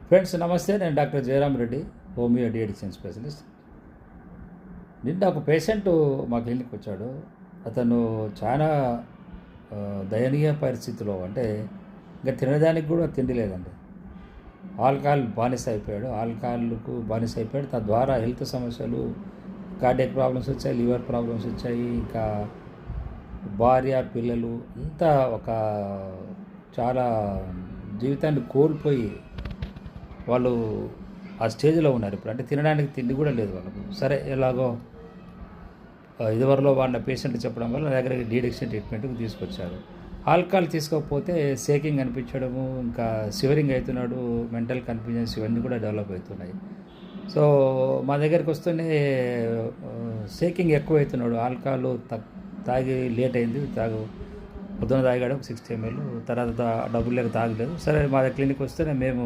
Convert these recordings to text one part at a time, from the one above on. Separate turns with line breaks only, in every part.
Friends నమస్తే, నేను doctor Jayaram Reddy, homeo de-addiction specialist. నిన్న ఒక పేషెంట్ మా క్లినిక్ వచ్చాడు. అతను చాలా దయనీయ పరిస్థితిలో, అంటే ఇంకా తినడానికి కూడా తిండి లేదండి. ఆల్కహాల్ బానిస అయిపోయాడు, ఆల్కహాల్కు బానిస అయిపోయాడు. తద్వారా హెల్త్ సమస్యలు, కార్డియాక్ ప్రాబ్లమ్స్ వచ్చాయి, లివర్ ప్రాబ్లమ్స్ వచ్చాయి, ఇంకా భార్య పిల్లలు అంతా ఒక చాలా జీవితాన్ని కోల్పోయి వాళ్ళు ఆ స్టేజ్లో ఉన్నారు ఇప్పుడు. అంటే తినడానికి తిండి కూడా లేదు వాళ్ళకు. సరే, ఎలాగో ఇదివరలో వాళ్ళ పేషెంట్లు చెప్పడం వల్ల నా దగ్గరికి డీడిక్షన్ ట్రీట్మెంట్కి తీసుకొచ్చారు. ఆల్కహాల్ తీసుకోకపోతే షేకింగ్ అనిపించడము, ఇంకా సివరింగ్ అవుతున్నాడు, మెంటల్ కన్ఫ్యూజన్స్ ఇవన్నీ కూడా డెవలప్ అవుతున్నాయి. సో మా దగ్గరికి వస్తూనే షేకింగ్ ఎక్కువ అవుతున్నాడు. ఆల్కహాల్ తాగి లేట్ అయింది, పొద్దున తాగాడు 60 ml, తర్వాత డబ్బులు లేక తాగలేదు. సరే, మా క్లినిక్ వస్తేనే మేము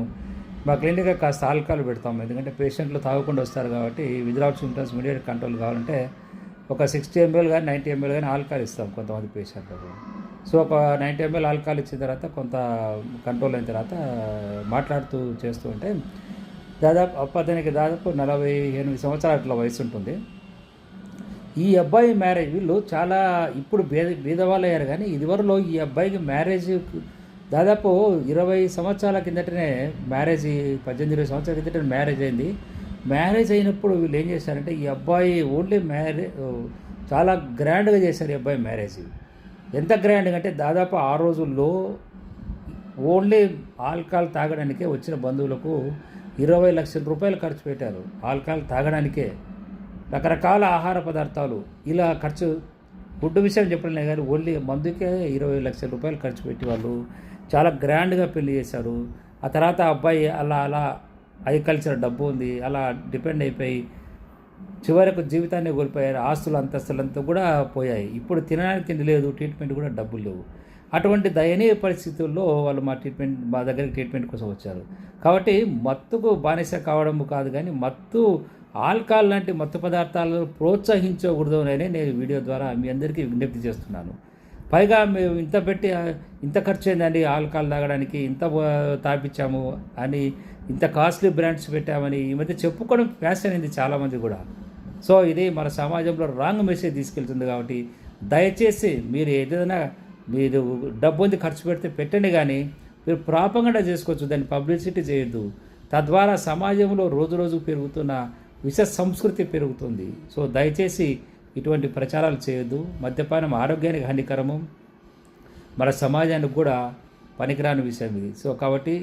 మా క్లినిక్గా కాస్త ఆల్కహాల్ పెడతాము, ఎందుకంటే పేషెంట్లు తాగకుండా వస్తారు కాబట్టి విత్డ్రాల్ సింప్టమ్స్ ఇమీడియట్ కంట్రోల్ కావాలంటే ఒక 60 ml కానీ 90 ml కానీ ఆల్కహాల్ ఇస్తాం కొంతమంది పేషెంట్లకు. సో ఒక 90 ml ఆల్కహాల్ ఇచ్చిన తర్వాత కొంత కంట్రోల్ అయిన తర్వాత మాట్లాడుతూ చేస్తూ ఉంటే అతనికి దాదాపు 48 సంవత్సరాల అట్లా వయసు ఉంటుంది. ఈ అబ్బాయి మ్యారేజ్, వీళ్ళు చాలా ఇప్పుడు బీదవాళ్ళు అయ్యారు, కానీ ఇదివరలో ఈ అబ్బాయికి మ్యారేజ్ దాదాపు 20 సంవత్సరాల కిందటనే మ్యారేజ్, 18-20 సంవత్సరాల కిందట మ్యారేజ్ అయింది. మ్యారేజ్ అయినప్పుడు వీళ్ళు ఏం చేశారంటే ఈ అబ్బాయి ఓన్లీ చాలా గ్రాండ్గా చేశారు ఈ అబ్బాయి మ్యారేజ్. ఎంత గ్రాండ్గా అంటే దాదాపు ఆ రోజుల్లో ఓన్లీ ఆల్కహాల్ తాగడానికే వచ్చిన బంధువులకు 20 లక్షల రూపాయలు ఖర్చు పెట్టారు. ఆల్కహాల్ తాగడానికే రకరకాల ఆహార పదార్థాలు ఇలా ఖర్చు, ఫుడ్ విషయం చెప్పడం కానీ ఓన్లీ మందుకే 20 లక్షల రూపాయలు ఖర్చు పెట్టి వాళ్ళు చాలా గ్రాండ్గా పెళ్లి చేశారు. ఆ తర్వాత అబ్బాయి అలా అగ్రికల్చర్ డబ్బు ఉంది, అలా డిపెండ్ అయిపోయి చివరకు జీవితాన్ని కోల్పోయారు. ఆస్తులు అంతస్తులంతా కూడా పోయాయి. ఇప్పుడు తినడానికి తిండి లేదు, ట్రీట్మెంట్ కూడా డబ్బులు లేవు. అటువంటి దయనీయ పరిస్థితుల్లో వాళ్ళు మా దగ్గరికి ట్రీట్మెంట్ కోసం వచ్చారు. కాబట్టి మత్తుకు బానిస కావడం కాదు, కానీ ఆల్కహాల్ లాంటి మత్తు పదార్థాలను ప్రోత్సహించకూడదు అని నేను వీడియో ద్వారా మీ అందరికీ విజ్ఞప్తి చేస్తున్నాను. పైగా మేము ఇంత ఖర్చు అయిందండి ఆల్కహాల్ తాగడానికి, ఇంత తాపించాము అని, ఇంత కాస్ట్లీ బ్రాండ్స్ పెట్టామని ఈ మధ్య చెప్పుకోవడం ఫ్యాషన్ అయింది చాలామంది కూడా. సో ఇది మన సమాజంలో రాంగ్ మెసేజ్ తీసుకెళ్తుంది. కాబట్టి దయచేసి మీరు డబ్బు ఉంది ఖర్చు పెడితే పెట్టండి, కానీ మీరు ప్రాపగండా చేసుకోవచ్చు, దాన్ని పబ్లిసిటీ చేయొద్దు. తద్వారా సమాజంలో రోజు పెరుగుతున్న విష సంస్కృతి పెరుగుతుంది. సో దయచేసి ఇటువంటి ప్రచారాలు చేయొద్దు. మద్యపానం ఆరోగ్యానికి హానికరము, మన సమాజానికి కూడా పనికిరాని విషయం ఇది. సో కాబట్టి